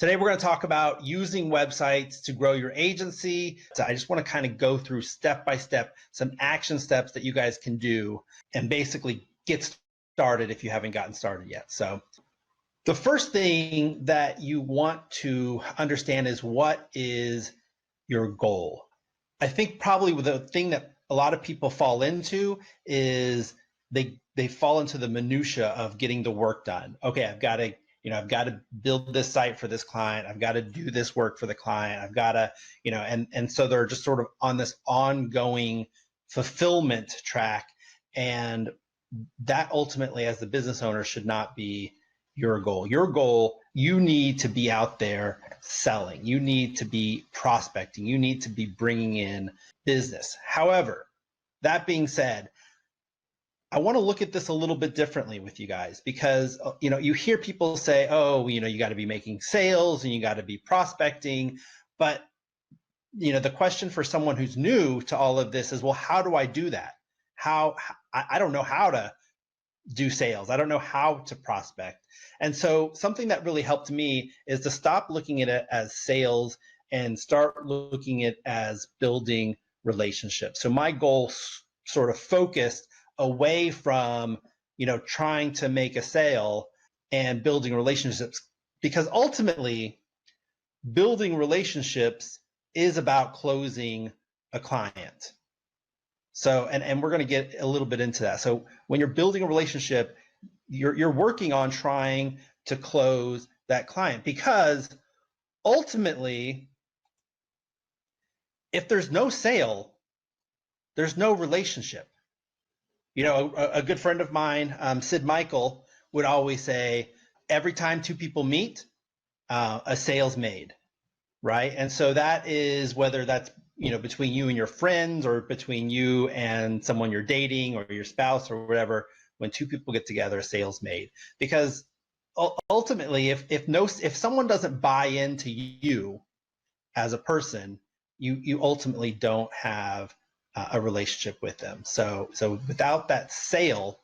Today, we're going to talk about using websites to grow your agency. So I just want to kind of go through step by step some action steps that you guys can do and basically get started if you haven't gotten started yet. So the first thing that you want to understand is, what is your goal? I think probably the thing that a lot of people fall into is they fall into the minutia of getting the work done. Okay, I've got to build this site for this client. I've got to do this work for the client. I've got to, and so they're just sort of on this ongoing fulfillment track. And that ultimately, as the business owner, should not be your goal. Your goal, you need to be out there selling. You need to be prospecting. You need to be bringing in business. However, that being said, I want to look at this a little bit differently with you guys, because you hear people say, oh, you got to be making sales and you got to be prospecting. But the question for someone who's new to all of this is, well, how do I do that? I don't know how to do sales. I don't know how to prospect. And so something that really helped me is to stop looking at it as sales and start looking at it as building relationships. So my goal sort of focused away from trying to make a sale and building relationships, because ultimately building relationships is about closing a client. So and we're going to get a little bit into that. So when you're building a relationship, you're working on trying to close that client, because ultimately, if there's no sale, there's no relationship. A good friend of mine, Sid Michael, would always say, every time two people meet, a sale's made, right? And so that is, whether that's between you and your friends, or between you and someone you're dating, or your spouse, or whatever. When two people get together, a sale's made. Because ultimately, if someone doesn't buy into you as a person, you ultimately don't have a relationship with them. So without that sale,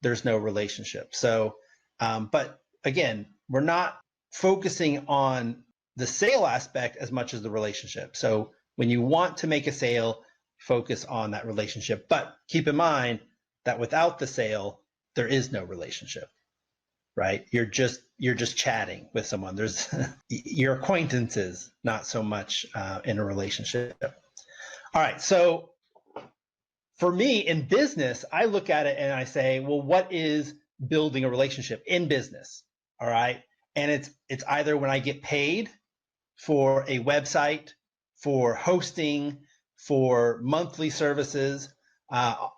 there's no relationship. So, but again, we're not focusing on the sale aspect as much as the relationship. So when you want to make a sale, focus on that relationship. But keep in mind that without the sale, there is no relationship, right? You're just chatting with someone. There's your acquaintances, not so much in a relationship. All right, so for me in business, I look at it and I say, well, what is building a relationship in business? All right, and it's either when I get paid for a website, for hosting, for monthly services,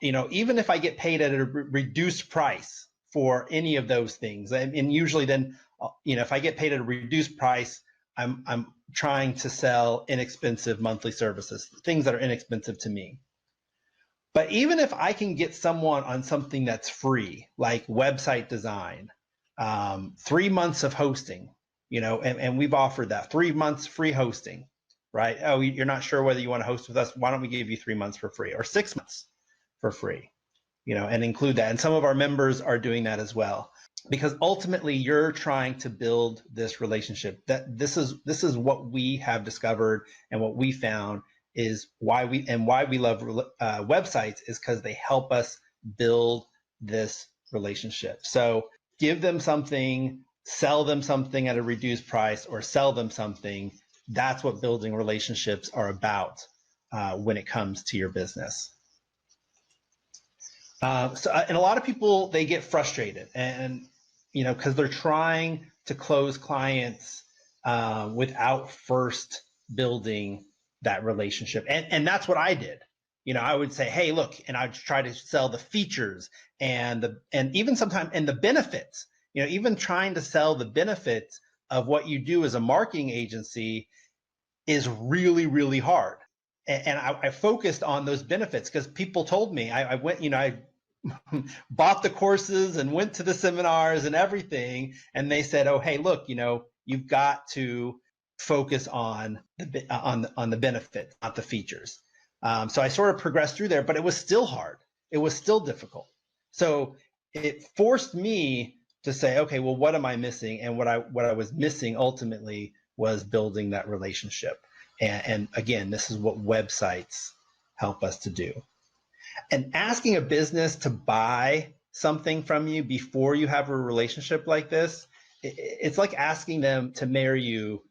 even if I get paid at a reduced price for any of those things, and usually then, if I get paid at a reduced price, I'm trying to sell inexpensive monthly services, things that are inexpensive to me. But even if I can get someone on something that's free, like website design, 3 months of hosting, and we've offered that 3 months free hosting, right? Oh, you're not sure whether you want to host with us? Why don't we give you 3 months for free, or 6 months for free, and include that. And some of our members are doing that as well, because ultimately you're trying to build this relationship. That this is what we have discovered, and what we found is why we love websites, is because they help us build this relationship. So give them something, sell them something at a reduced price, or sell them something. That's what building relationships are about when it comes to your business. And a lot of people, they get frustrated, and because they're trying to close clients without first building that relationship. And that's what I did. I would say, hey, look, and I'd try to sell the features and even sometimes, and the benefits, even trying to sell the benefits of what you do as a marketing agency is really, really hard. And I focused on those benefits, because people told me, I went, I bought the courses and went to the seminars and everything. And they said, oh, hey, look, you've got to focus on the benefit, not the features. So I sort of progressed through there, but it was still hard. It was still difficult. So it forced me to say, okay, well, what am I missing? And what I was missing ultimately was building that relationship. And again, this is what websites help us to do. And asking a business to buy something from you before you have a relationship like this, it's like asking them to marry you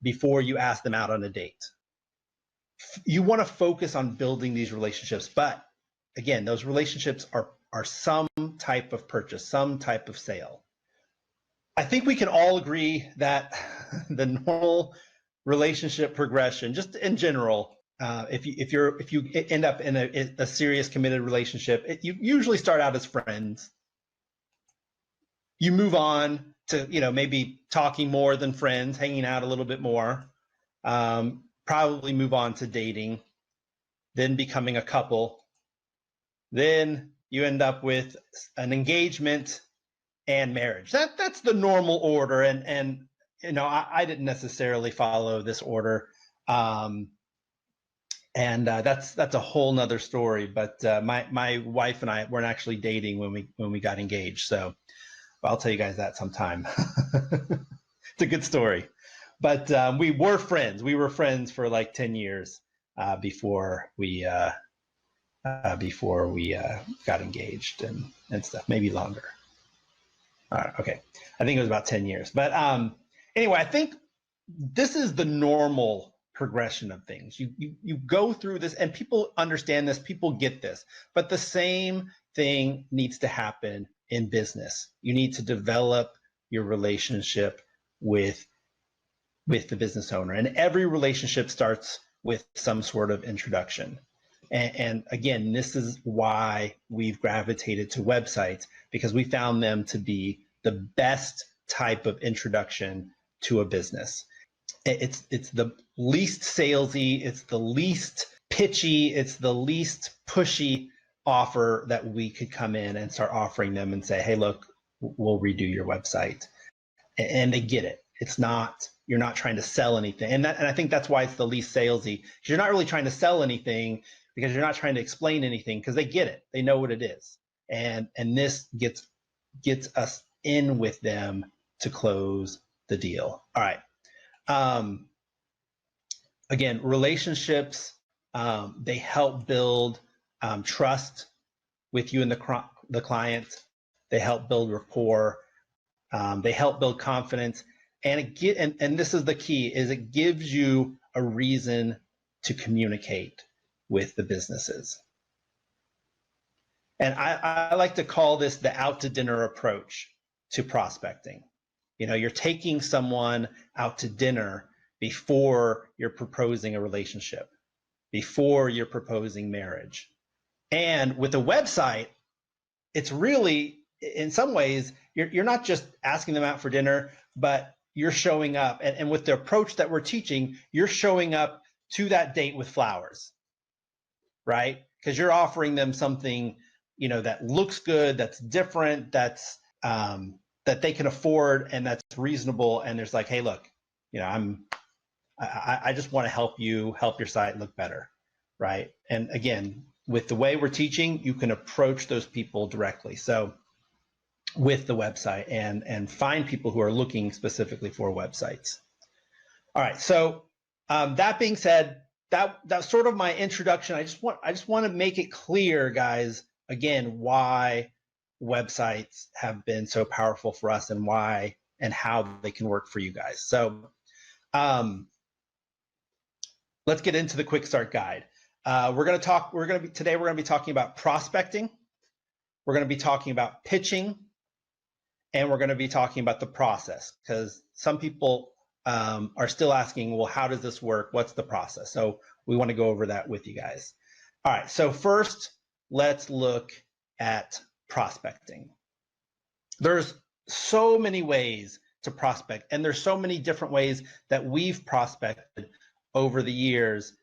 before you ask them out on a date. You want to focus on building these relationships, but again, those relationships are some type of purchase, some type of sale. I think we can all agree that the normal relationship progression, just in general, if you end up in a serious committed relationship, you usually start out as friends. You move on to maybe talking more than friends, hanging out a little bit more. Probably move on to dating, then becoming a couple. Then you end up with an engagement and marriage. That's the normal order, and I didn't necessarily follow this order, and that's a whole nother story. But my wife and I weren't actually dating when we got engaged, so I'll tell you guys that sometime. It's a good story. But we were friends. We were friends for like 10 years before we got engaged and stuff. Maybe longer. Okay, I think it was about 10 years. But anyway, I think this is the normal progression of things. You go through this, and people understand this. People get this. But the same thing needs to happen in business. You need to develop your relationship with the business owner, and every relationship starts with some sort of introduction. And again, this is why we've gravitated to websites, because we found them to be the best type of introduction to a business. It's the least salesy, it's the least pitchy, it's the least pushy offer that we could come in and start offering them and say, hey, look, we'll redo your website. And they get it. You're not trying to sell anything. And I think that's why it's the least salesy, because you're not really trying to sell anything, because you're not trying to explain anything, because they get it. They know what it is. And this gets us in with them to close the deal. All right. Again, relationships, they help build trust with you and the client. They help build rapport. They help build confidence. And this is the key, is it gives you a reason to communicate with the businesses. And I like to call this the out to dinner approach to prospecting. You're taking someone out to dinner before you're proposing a relationship, before you're proposing marriage. And with a website, it's really, in some ways, you're not just asking them out for dinner, but you're showing up. And with the approach that we're teaching, you're showing up to that date with flowers, right? Because you're offering them something, that looks good, that's different, that's that they can afford, and that's reasonable. And there's like, hey, look, I just want to help your site look better, right? And again, with the way we're teaching, you can approach those people directly. So with the website and find people who are looking specifically for websites. All right. So that being said, that's sort of my introduction. I just want to make it clear, guys, again, why websites have been so powerful for us and why and how they can work for you guys. So let's get into the quick start guide. Today we're going to be talking about prospecting. We're going to be talking about pitching, and we're going to be talking about the process, because some people are still asking, well, how does this work? What's the process? So we want to go over that with you guys. All right, so first, let's look at prospecting. There's so many ways to prospect, and there's so many different ways that we've prospected over the years.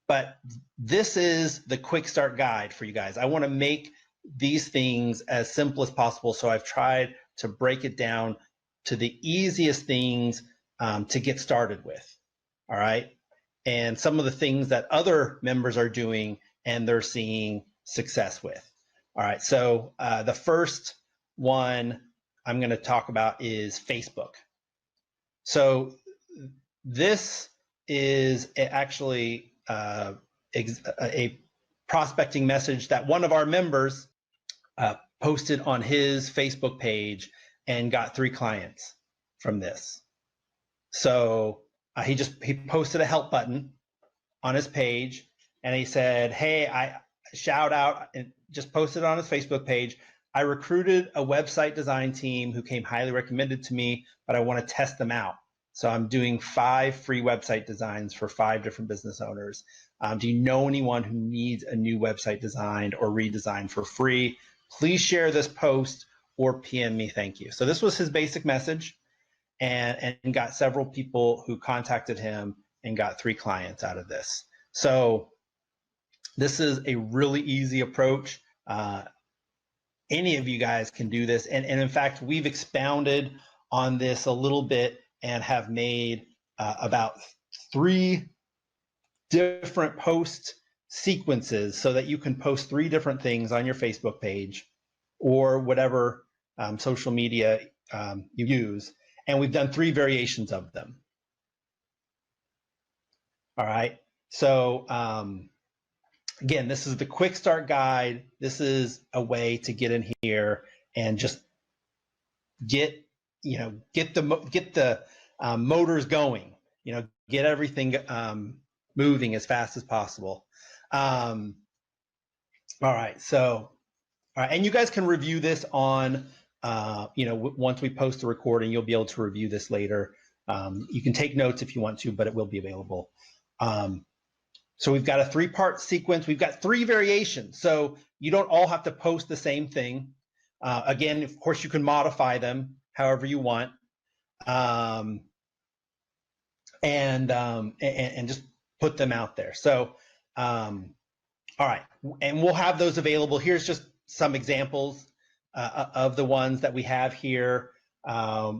But this is the quick start guide for you guys. I want to make these things as simple as possible, so I've tried to break it down to the easiest things to get started with. All right, and some of the things that other members are doing and they're seeing success with. All right, so the first one I'm going to talk about is Facebook. So this is actually a prospecting message that one of our members posted on his Facebook page and got 3 clients from this. So he posted a help button on his page, and he said, hey, I shout out, and just posted on his Facebook page, I recruited a website design team who came highly recommended to me, but I want to test them out. So I'm doing 5 free website designs for 5 different business owners. Do you know anyone who needs a new website designed or redesigned for free? Please share this post or PM me, thank you. So this was his basic message, and got several people who contacted him and got 3 clients out of this. So this is a really easy approach. Any of you guys can do this. And in fact, we've expounded on this a little bit and have made about 3 different post sequences so that you can post 3 different things on your Facebook page or whatever social media you use. And we've done 3 variations of them. All right. So again, this is the quick start guide. This is a way to get in here and just get the motors going. Get everything moving as fast as possible. All right. So, all right, and you guys can review this on. Once we post the recording, you'll be able to review this later. You can take notes if you want to, but it will be available. So we've got a 3-part sequence. We've got 3 variations. So you don't all have to post the same thing. Again, of course, you can modify them however you want. And just put them out there. So, all right, and we'll have those available. Here's just some examples of the ones that we have here.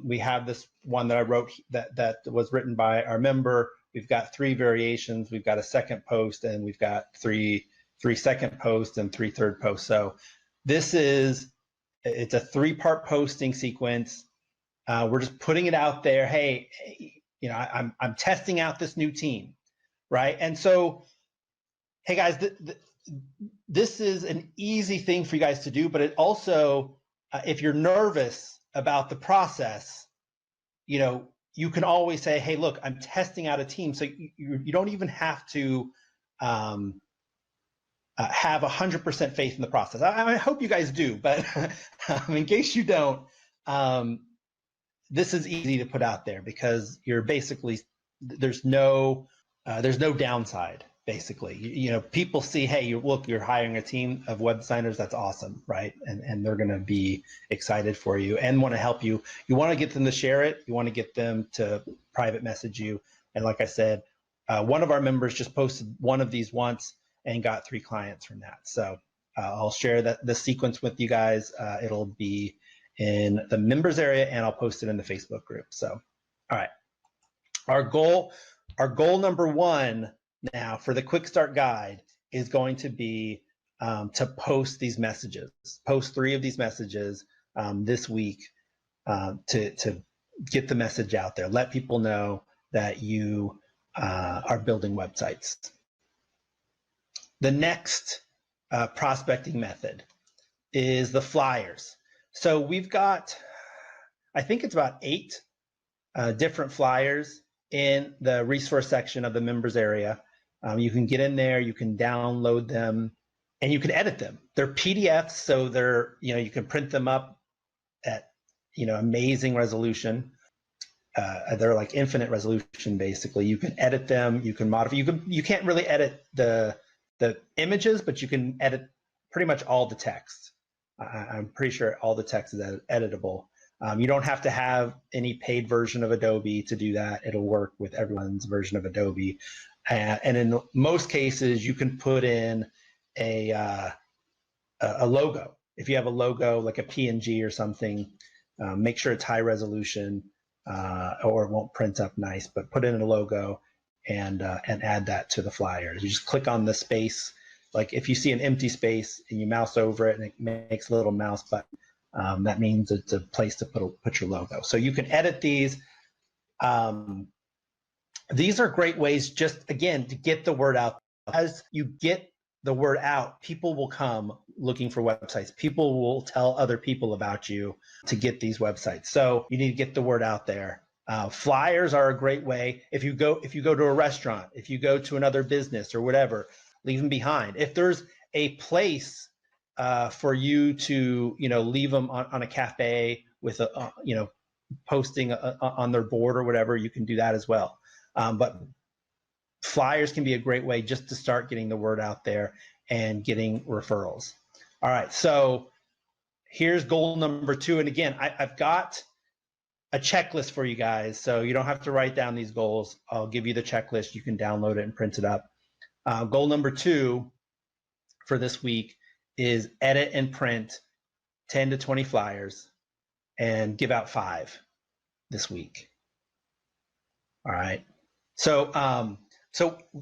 We have this one that I wrote that was written by our member. We've got 3 variations. We've got a second post, and we've got 3 second posts and 3 third posts. So it's a 3-part posting sequence. We're just putting it out there. Hey, I'm testing out this new team, right? And so, hey guys, this is an easy thing for you guys to do, but it also, if you're nervous about the process, you can always say, hey, look, I'm testing out a team. So you don't even have to have 100% faith in the process. I hope you guys do, but in case you don't, this is easy to put out there because you're basically, there's no downside. Basically, people see, hey, you're hiring a team of web designers. That's awesome, right? And they're going to be excited for you and want to help you. You want to get them to share it. You want to get them to private message you. And like I said, one of our members just posted one of these once and got 3 clients from that. So I'll share the sequence with you guys. It'll be in the members area, and I'll post it in the Facebook group. So, all right, our goal number 1. Now, for the quick start guide is going to be to post these messages, post 3 of these messages this week to get the message out there. Let people know that you are building websites. The next prospecting method is the flyers. So we've got, I think it's about 8 different flyers in the resource section of the members area. You can get in there, you can download them, and you can edit them. They're PDFs, so they're, you can print them up at, amazing resolution. They're like infinite resolution, basically. You can edit them, you can modify. You can't really edit the images, but you can edit pretty much all the text. I'm pretty sure all the text is editable. You don't have to have any paid version of Adobe to do that. It'll work with everyone's version of Adobe. And in most cases, you can put in a logo. If you have a logo like a PNG or something, make sure it's high resolution or it won't print up nice, but put in a logo and add that to the flyers. You just click on the space. Like if you see an empty space and you mouse over it and it makes a little mouse button, That means it's a place to put your logo. So you can edit these. These are great ways, just again, to get the word out. As you get the word out, people will come looking for websites. People will tell other people about you to get these websites. So you need to get the word out there. Flyers are a great way. If you go to a restaurant, if you go to another business or whatever, leave them behind. If there's a place for you to, leave them on a cafe with a, posting on their board or whatever, you can do that as well. But flyers can be a great way just to start getting the word out there and getting referrals. All right, so here's goal number 2. And again, I've got a checklist for you guys, so you don't have to write down these goals. I'll give you the checklist. You can download it and print it up. Goal number 2 for this week is edit and print 10 to 20 flyers and give out 5 this week. All right. So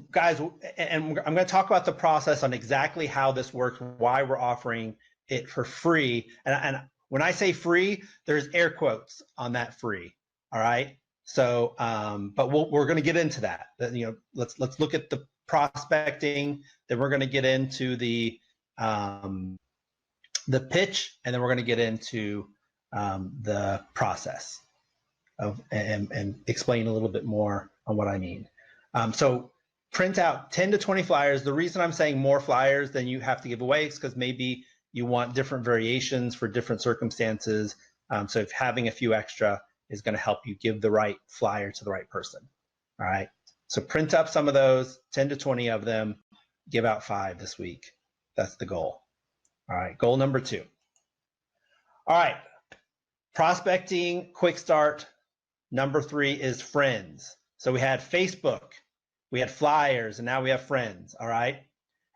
guys, and I'm going to talk about the process on exactly how this works, why we're offering it for free. And when I say free, there's air quotes on that free. All right. So, but we're going to get into that. Let's look at the prospecting. Then we're going to get into the pitch, and then we're going to get into the process of and explain a little bit more on what I mean. So print out 10 to 20 flyers. The reason I'm saying more flyers than you have to give away is because maybe you want different variations for different circumstances. So if having a few extra is going to help you give the right flyer to the right person. All right. So print up some of those, 10 to 20 of them, give out 5 this week. That's the goal. All right. Goal number 2. All right. Prospecting, quick start. Number 3 is friends. So we had Facebook, we had flyers, and now we have friends, all right?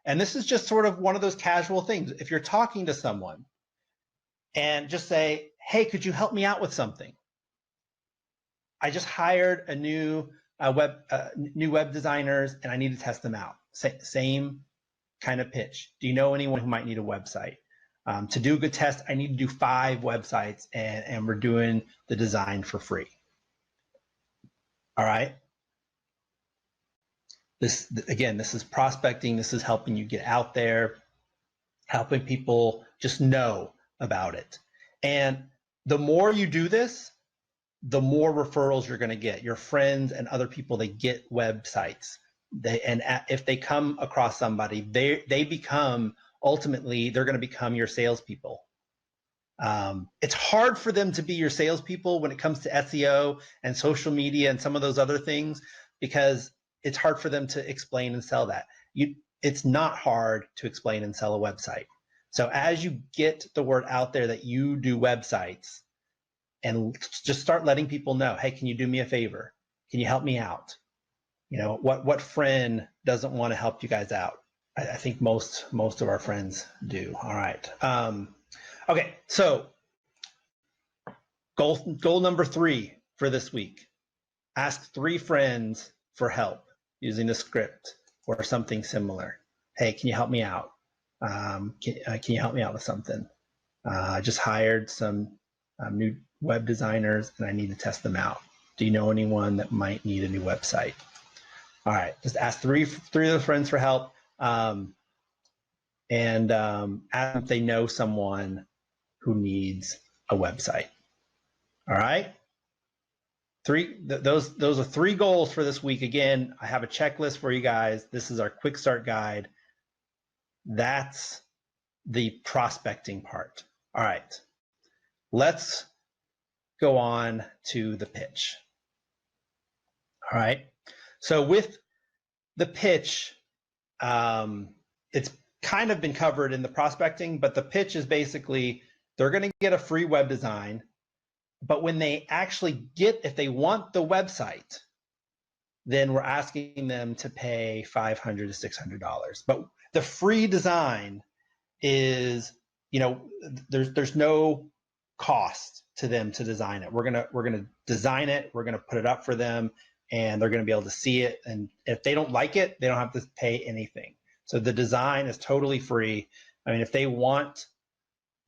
And this is just sort of one of those casual things. If you're talking to someone and just say, hey, could you help me out with something? I just hired a new web designers and I need to test them out. Same kind of pitch. Do you know anyone who might need a website? To do a good test, I need to do 5 websites and we're doing the design for free. All right. This is prospecting. This is helping you get out there, helping people just know about it. And the more you do this, the more referrals you're going to get. Your friends and other people, they get websites. If they come across somebody, they become, ultimately, they're going to become your salespeople. It's hard for them to be your salespeople when it comes to SEO and social media and some of those other things, because it's hard for them to explain and sell that. It's not hard to explain and sell a website. So as you get the word out there that you do websites, and just start letting people know, hey, can you do me a favor? Can you help me out? What friend doesn't want to help you guys out? I think most of our friends do. All right. Okay, so goal number 3 for this week. Ask 3 friends for help using the script or something similar. Hey, can you help me out? Can you help me out with something? I just hired some new web designers and I need to test them out. Do you know anyone that might need a new website? All right, just ask three of the friends for help, and ask if they know someone who needs a website. All right. Those are 3 goals for this week. Again, I have a checklist for you guys. This is our quick start guide. That's the prospecting part. All right. Let's go on to the pitch. All right. So with the pitch, it's kind of been covered in the prospecting, but the pitch is basically they're going to get a free web design, but when they actually if they want the website, then we're asking them to pay $500 to $600. But the free design is, there's no cost to them to design it. We're gonna design it. We're gonna put it up for them, and they're gonna be able to see it. And if they don't like it, they don't have to pay anything. So the design is totally free. I mean, if they want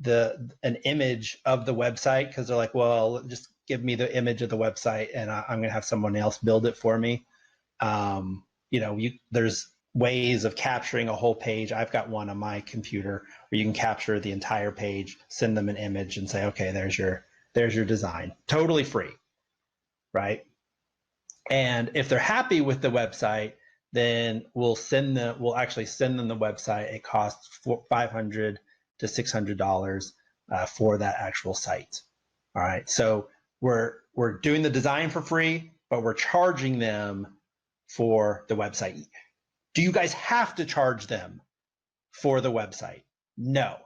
an image of the website, because they're like, well, just give me the image of the website and I'm going to have someone else build it for me. There's ways of capturing a whole page. I've got one on my computer where you can capture the entire page, send them an image and say, okay, there's your design, totally free, right? And if they're happy with the website, then we'll actually send them the website. It costs $500 to $600 for that actual site. All right, so we're doing the design for free, but we're charging them for the website. Do you guys have to charge them for the website? No,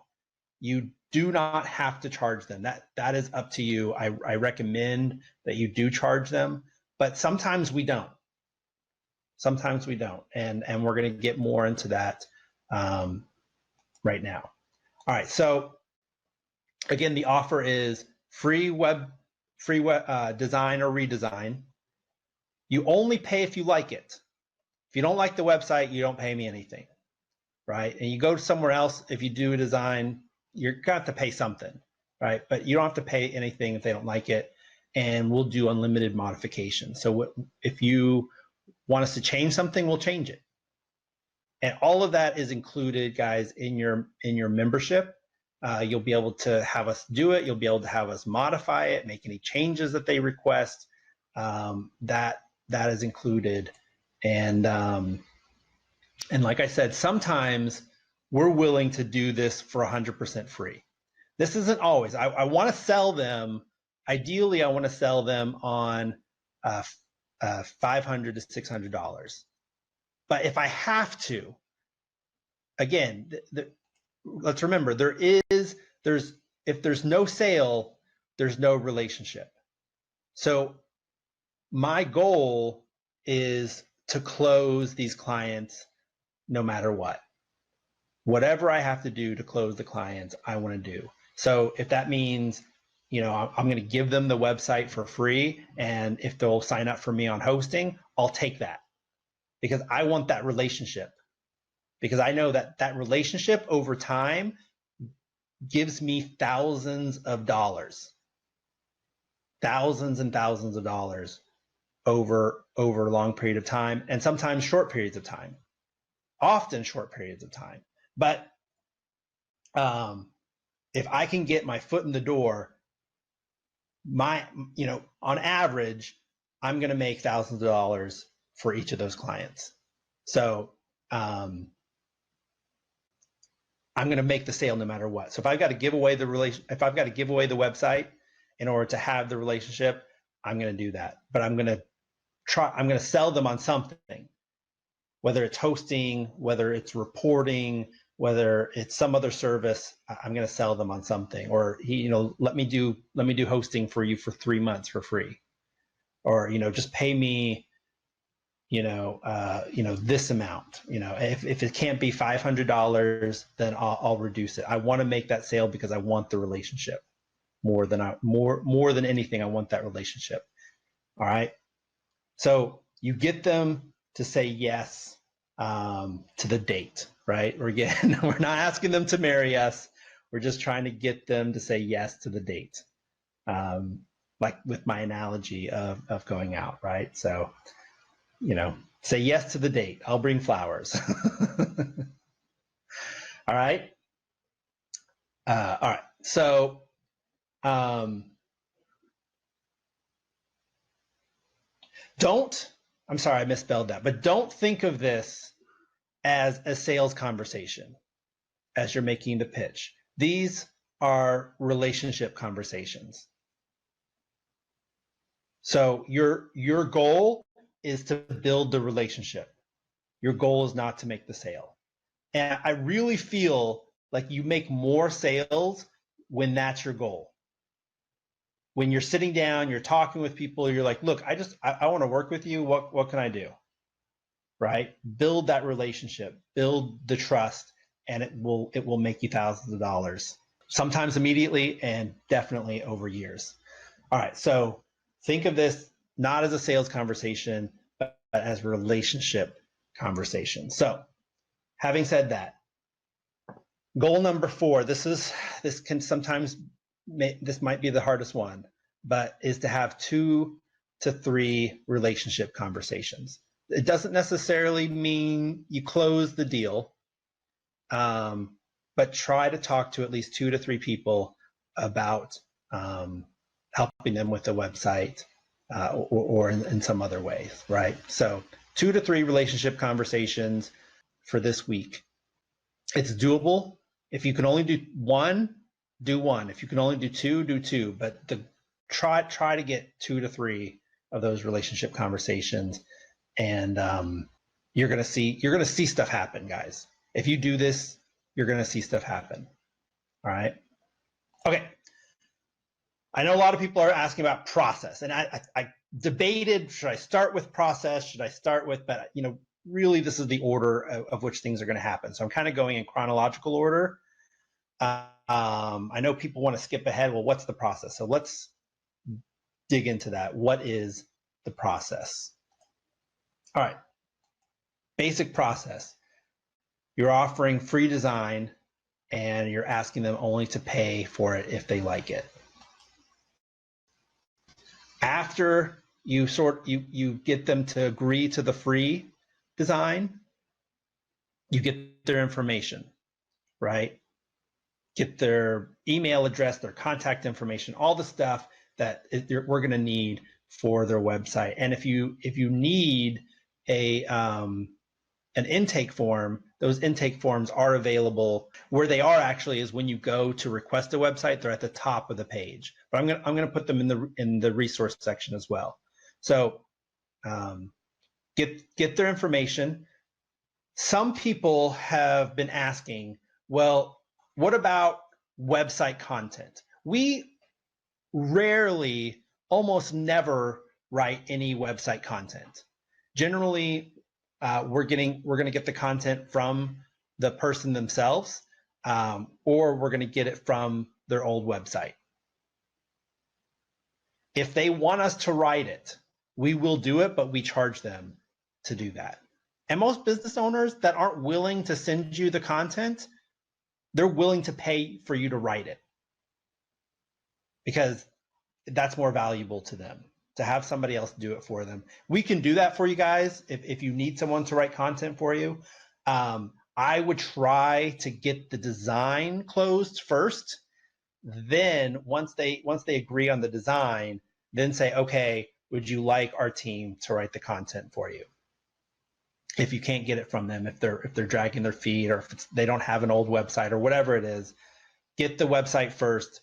you do not have to charge them. That is up to you. I recommend that you do charge them, but sometimes we don't. Sometimes we don't, and we're going to get more into that right now. All right, so again, the offer is free web design or redesign. You only pay if you like it. If you don't like the website, you don't pay me anything, right? And you go somewhere else, if you do a design, you're going to have to pay something, right? But you don't have to pay anything if they don't like it, and we'll do unlimited modifications. So if you want us to change something, we'll change it. And all of that is included, guys, in your membership. You'll be able to have us do it. You'll be able to have us modify it, make any changes that they request. That is included. And like I said, sometimes we're willing to do this for 100% free. This isn't always. I want to sell them. Ideally, I want to sell them on $500 to $600. But if I have to, again, let's remember, if there's no sale, there's no relationship. So my goal is to close these clients no matter what. Whatever I have to do to close the clients, I want to do. So if that means, I'm going to give them the website for free, and if they'll sign up for me on hosting, I'll take that, because I want that relationship, because I know that relationship over time gives me thousands and thousands of dollars over a long period of time, and sometimes short periods of time, often short periods of time. But if I can get my foot in the door, on average, I'm going to make thousands of dollars for each of those clients. So I'm going to make the sale no matter what. So if I've got to give away the website in order to have the relationship, I'm going to do that. But I'm going to sell them on something, whether it's hosting, whether it's reporting, whether it's some other service. I'm going to sell them on something, or let me do hosting for you for 3 months for free, or just pay me this amount. If it can't be $500, then I'll reduce it. I want to make that sale because I want the relationship more than anything. I want that relationship. All right. So you get them to say yes to the date, right? Or again, we're not asking them to marry us. We're just trying to get them to say yes to the date. Like with my analogy of going out, right? So, say yes to the date. I'll bring flowers. All right. All right. So, I'm sorry, I misspelled that, but don't think of this as a sales conversation as you're making the pitch. These are relationship conversations. So your goal is to build the relationship. Your goal is not to make the sale. And I really feel like you make more sales when that's your goal. When you're sitting down, you're talking with people, you're like, look, I want to work with you. What can I do? Right? Build that relationship, build the trust, and it will make you thousands of dollars, sometimes immediately and definitely over years. All right. So think of this not as a sales conversation, but as a relationship conversation. So having said that, Goal number 4, this can sometimes, this might be the hardest one, but is to have 2 to 3 relationship conversations. It doesn't necessarily mean you close the deal, but try to talk to at least 2 to 3 people about helping them with the website or in some other ways, right? So 2 to 3 relationship conversations for this week. It's doable. If you can only do 1, do 1. If you can only do 2, do 2. But try to get 2 to 3 of those relationship conversations, and you're gonna see stuff happen, guys. If you do this, you're gonna see stuff happen. All right. Okay. I know a lot of people are asking about process, and I debated, should I start with process? Should I start with, but really this is the order of which things are going to happen. So I'm kind of going in chronological order. I know people want to skip ahead. Well, what's the process? So let's dig into that. What is the process? All right. Basic process. You're offering free design and you're asking them only to pay for it if they like it. After you get them to agree to the free design, you get their information, right? Get their email address, their contact information, all the stuff that we're going to need for their website. And if you need an intake form, those intake forms are available. Where they are actually is when you go to request a website, they're at the top of the page. But I'm going to put them in the resource section as well. So get their information. Some people have been asking, well, what about website content? We rarely, almost never write any website content. Generally, we're going to get the content from the person themselves, or we're going to get it from their old website. If they want us to write it, we will do it, but we charge them to do that. And most business owners that aren't willing to send you the content, they're willing to pay for you to write it because that's more valuable to them, to have somebody else do it for them. We can do that for you guys if you need someone to write content for you. I would try to get the design closed first. Then once they agree on the design, then say, okay, would you like our team to write the content for you? If you can't get it from them, if they're dragging their feet, or if they don't have an old website or whatever it is, get the website first.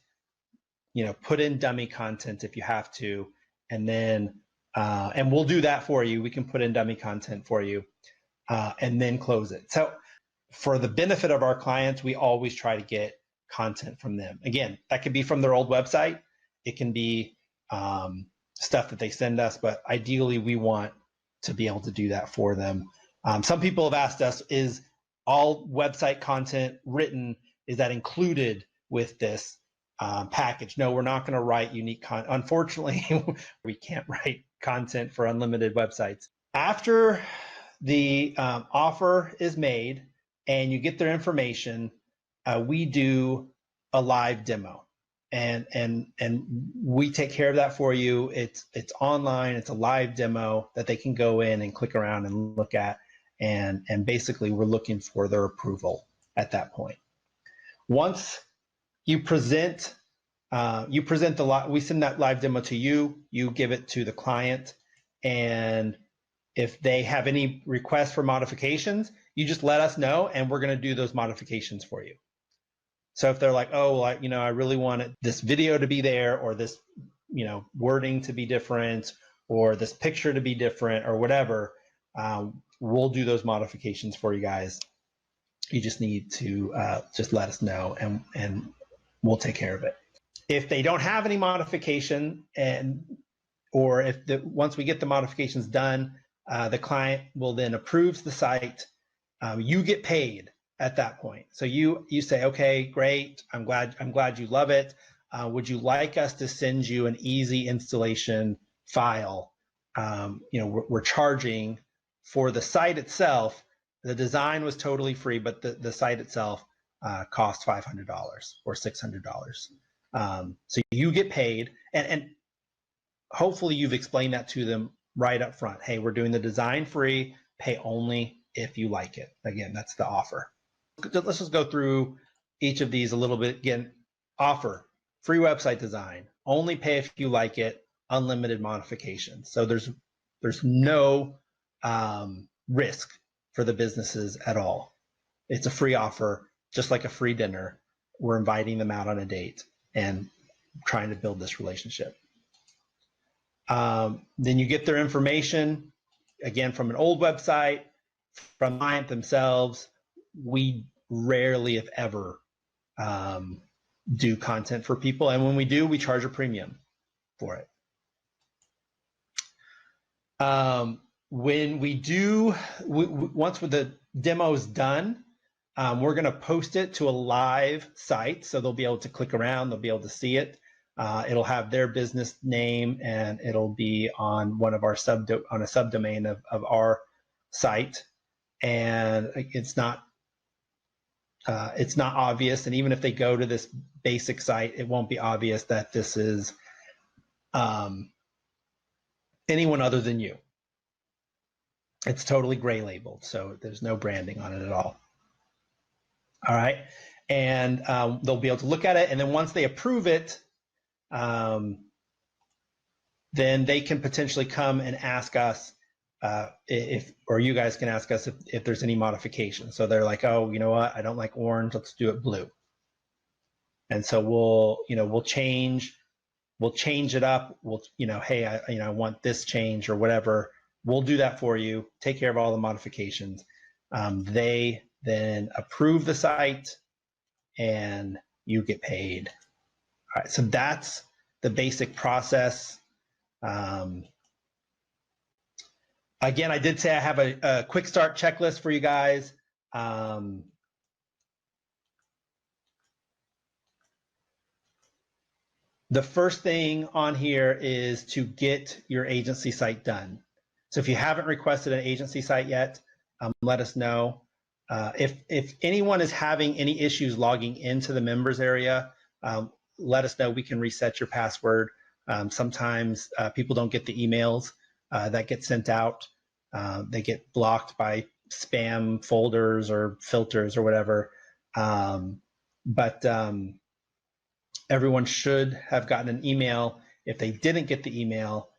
Put in dummy content if you have to, and then and we'll do that for you. We can put in dummy content for you, and then close it. So for the benefit of our clients, we always try to get content from them. Again, that could be from their old website. It can be stuff that they send us, but ideally we want to be able to do that for them. Some people have asked us, is all website content written, is that included with this package? No, we're not going to write unique content. Unfortunately, we can't write content for unlimited websites. After the offer is made and you get their information, we do a live demo, and we take care of that for you. It's online. It's a live demo that they can go in and click around and look at, and basically we're looking for their approval at that point. Once you present we send that live demo to you, you give it to the client, and if they have any requests for modifications, you just let us know and we're going to do those modifications for you. So if they're like, oh, I really want this video to be there, or this, wording to be different, or this picture to be different, or whatever, we'll do those modifications for you guys. You just need to just let us know, and we'll take care of it. If they don't have any modification, or if once we get the modifications done, the client will then approve the site. You get paid at that point. So you say, okay, great. I'm glad you love it. Would you like us to send you an easy installation file? We're charging for the site itself. The design was totally free, but the site itself, cost $500 or $600. So you get paid, and hopefully you've explained that to them right up front. Hey, we're doing the design free, pay only if you like it. Again, that's the offer. Let's just go through each of these a little bit. Again, offer, free website design, only pay if you like it, unlimited modifications. So there's no risk for the businesses at all. It's a free offer, just like a free dinner. We're inviting them out on a date and trying to build this relationship. Then you get their information, again, from an old website, from the client themselves. We rarely, if ever, do content for people. And when we do, we charge a premium for it. When we do, once the demo is done, we're going to post it to a live site. So they'll be able to click around, they'll be able to see it. It'll have their business name, and it'll be on one of our on a subdomain of our site. And it's not obvious. And even if they go to this basic site, it won't be obvious that this is anyone other than you. It's totally gray labeled, so there's no branding on it at all. All right, and they'll be able to look at it, and then once they approve it, then they can potentially come and ask us or you guys can ask us if there's any modification. So they're like, oh, you know what, I don't like orange, let's do it blue. And so we'll change it up. We'll, hey, I want this change or whatever. We'll do that for you, take care of all the modifications. They then approve the site and you get paid. All right, so that's the basic process. Again, I did say I have a quick start checklist for you guys. The first thing on here is to get your agency site done. So if you haven't requested an agency site yet, let us know. If anyone is having any issues logging into the members area, let us know. We can reset your password. Sometimes people don't get the emails that get sent out. They get blocked by spam folders or filters or whatever. But everyone should have gotten an email. If they didn't get the email,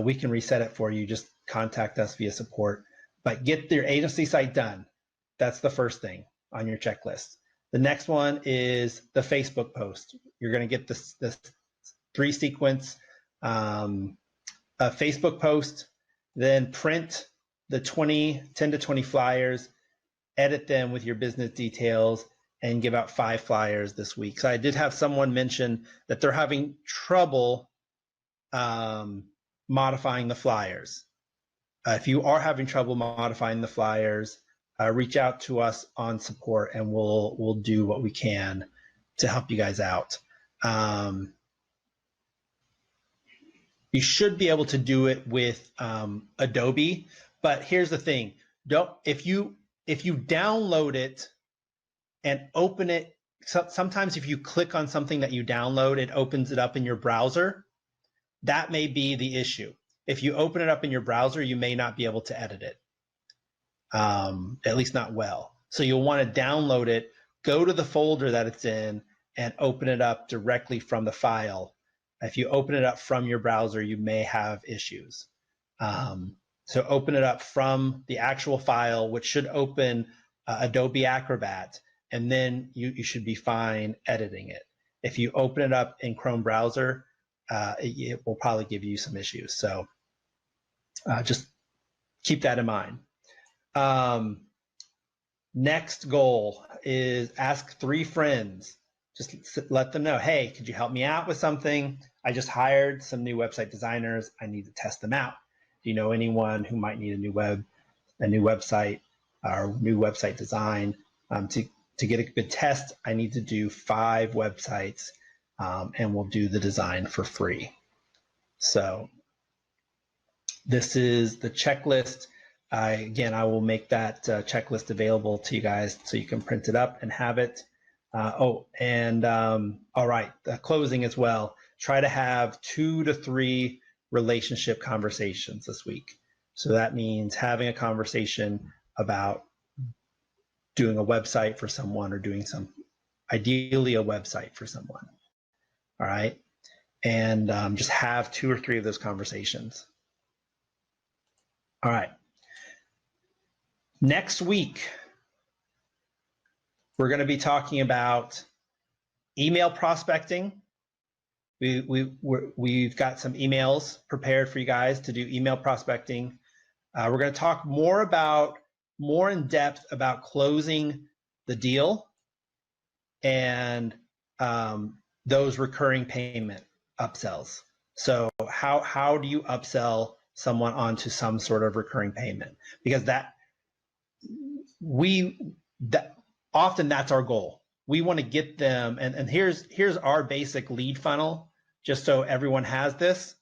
we can reset it for you. Just contact us via support. But get your agency site done. That's the first thing on your checklist. The next one is the Facebook post. You're going to get this 3-sequence Facebook post, then print the 10 to 20 flyers, edit them with your business details, and give out 5 flyers this week. So I did have someone mention that they're having trouble modifying the flyers. If you are having trouble modifying the flyers, reach out to us on support and we'll do what we can to help you guys out. You should be able to do it with Adobe, but here's the thing: if you download it and open it, sometimes if you click on something that you download, it opens it up in your browser. That may be the issue. If you open it up in your browser, you may not be able to edit it, at least not well. So you'll want to download it, go to the folder that it's in, and open it up directly from the file. If you open it up from your browser, you may have issues. So open it up from the actual file, which should open Adobe Acrobat, and then you should be fine editing it. If you open it up in Chrome browser, it will probably give you some issues. So just keep that in mind. Next goal is ask 3 friends. Just let them know, hey, could you help me out with something? I just hired some new website designers. I need to test them out. Do you know anyone who might need a new website or new website design? To get a good test, I need to do 5 websites, and we'll do the design for free. So this is the checklist. Again, I will make that checklist available to you guys so you can print it up and have it. All right, closing as well. Try to have 2 to 3 relationship conversations this week. So that means having a conversation about doing a website for someone or doing ideally a website for someone. All right. And just have 2 or 3 of those conversations. All right. Next week, we're going to be talking about email prospecting. We've got some emails prepared for you guys to do email prospecting. We're going to talk more in depth about closing the deal and those recurring payment upsells. So how do you upsell someone onto some sort of recurring payment? Because often that's our goal. We want to get them, and here's our basic lead funnel, just so everyone has this.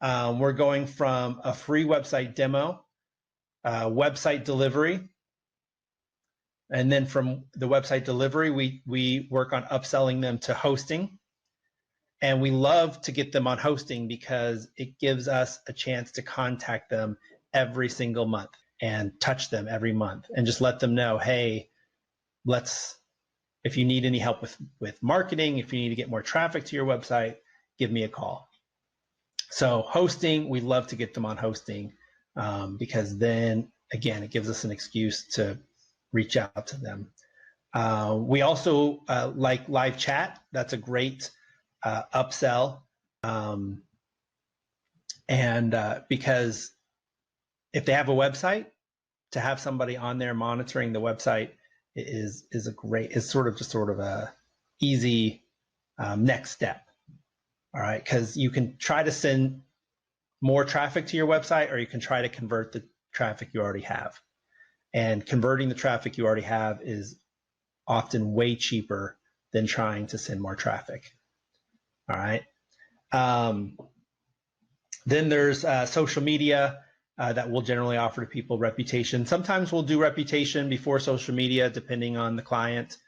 We're going from a free website demo, website delivery, and then from the website delivery, we work on upselling them to hosting. And we love to get them on hosting because it gives us a chance to contact them every single month and touch them every month and just let them know, hey, if you need any help with marketing, if you need to get more traffic to your website, give me a call. So hosting, we love to get them on hosting because then, again, it gives us an excuse to reach out to them. We also like live chat. That's a great upsell. Because if they have a website, to have somebody on there monitoring the website is sort of a easy next step. All right, because you can try to send more traffic to your website, or you can try to convert the traffic you already have. And converting the traffic you already have is often way cheaper than trying to send more traffic. All right. Then there's social media that we'll generally offer to people. Reputation. Sometimes we'll do reputation before social media, depending on the client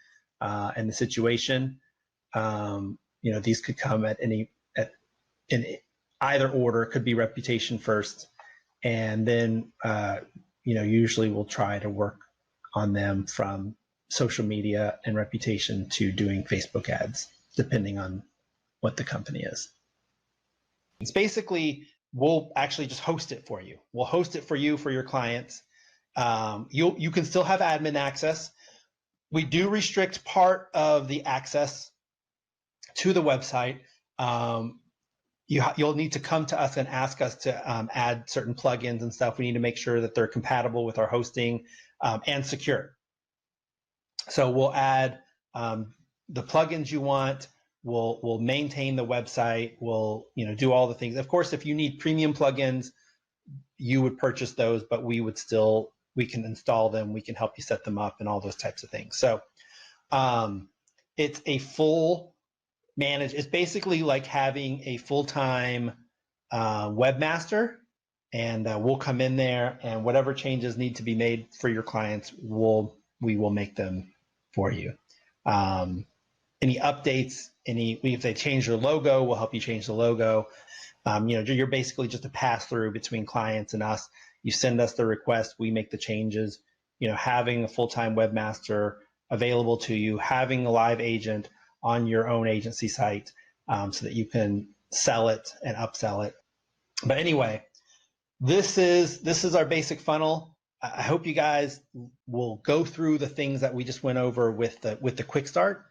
and the situation. These could come in either order. It could be reputation first, and then usually we'll try to work on them from social media and reputation to doing Facebook ads, depending on what the company is. It's basically, we'll actually just host it for you. We'll host it for you, for your clients. You can still have admin access. We do restrict part of the access to the website. You'll need to come to us and ask us to add certain plugins and stuff. We need to make sure that they're compatible with our hosting and secure. So we'll add the plugins you want. We'll maintain the website. We'll do all the things. Of course, if you need premium plugins, you would purchase those, but we can install them. We can help you set them up and all those types of things. So it's a full manage. It's basically like having a full-time webmaster, and we'll come in there, and whatever changes need to be made for your clients, we will make them for you. Any updates, if they change their logo, we'll help you change the logo. You're basically just a pass-through between clients and us. You send us the request, we make the changes. Having a full-time webmaster available to you, having a live agent on your own agency site so that you can sell it and upsell it. But anyway, this is our basic funnel. I hope you guys will go through the things that we just went over with the quick start.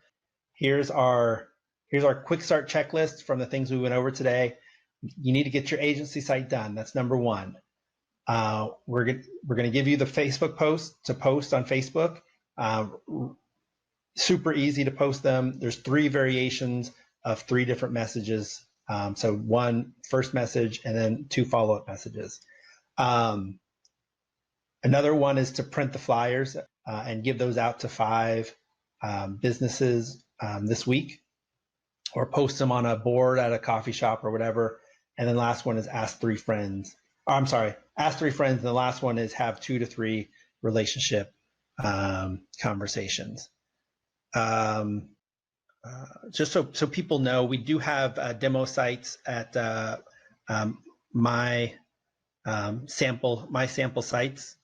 Here's our quick start checklist from the things we went over today. You need to get your agency site done. That's number one. We're going to give you the Facebook post to post on Facebook. Super easy to post them. There's 3 variations of 3 different messages. So 1 first message and then 2 follow-up messages. Another one is to print the flyers and give those out to 5 businesses this week, or post them on a board at a coffee shop or whatever. And then last one is ask 3 friends. Ask 3 friends. And the last one is have 2 to 3 relationship conversations. just so people know, we do have demo sites at my sample sites.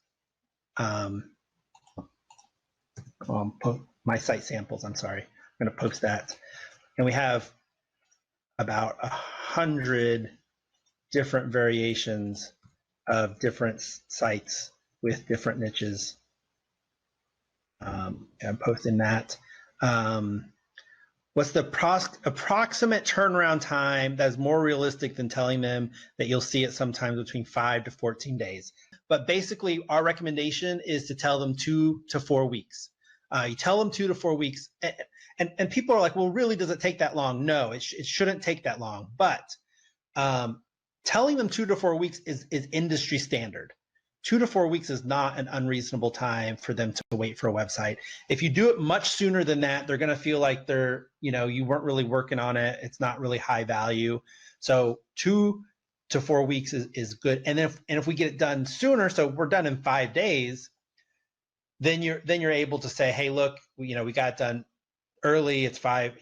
My site samples. I'm sorry. I'm going to post that, and we have about 100 different variations of different sites with different niches. I'm posting that. What's the approximate turnaround time that's more realistic than telling them that you'll see it sometimes between 5 to 14 days? But basically, our recommendation is to tell them 2 to 4 weeks. You tell them 2 to 4 weeks, and people are like, well, really, does it take that long? No, it shouldn't take that long. But telling them 2 to 4 weeks is industry standard. 2 to 4 weeks is not an unreasonable time for them to wait for a website. If you do it much sooner than that, they're going to feel like you weren't really working on it. It's not really high value. So 2 to 4 weeks is good. And if we get it done sooner, so we're done in 5 days, then you're able to say, hey, look, we got it done early. It's 5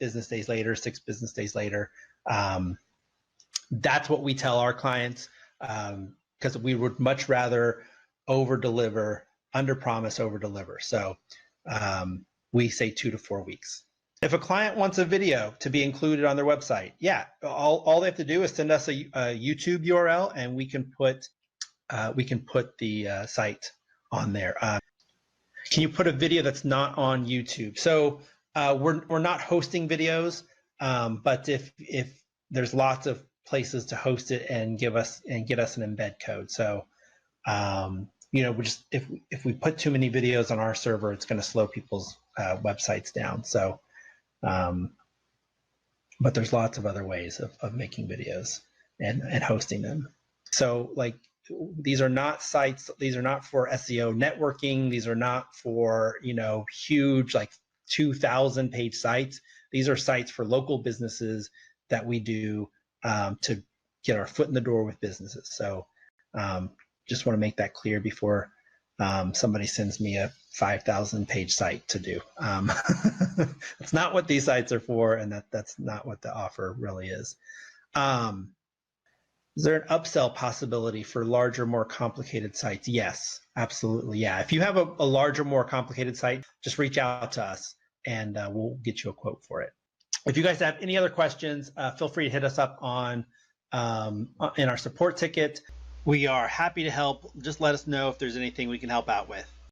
business days later, 6 business days later. That's what we tell our clients. Because we would much rather over-deliver, under-promise, over-deliver. So we say 2 to 4 weeks. If a client wants a video to be included on their website, yeah, all they have to do is send us a YouTube URL, and we can put the site on there. Can you put a video that's not on YouTube? So we're not hosting videos, but if there's lots of places to host it and get us an embed code. So we just if we put too many videos on our server, it's going to slow people's websites down. So but there's lots of other ways of making videos and hosting them. So like, these are not sites, these are not for SEO networking, these are not for huge like 2,000 page sites. These are sites for local businesses that we do to get our foot in the door with businesses. So just want to make that clear before somebody sends me a 5,000 page site to do. That's not what these sites are for, and that's not what the offer really is. Is there an upsell possibility for larger, more complicated sites? Yes, absolutely. Yeah. If you have a larger, more complicated site, just reach out to us and we'll get you a quote for it. If you guys have any other questions, feel free to hit us up on in our support ticket. We are happy to help. Just let us know if there's anything we can help out with.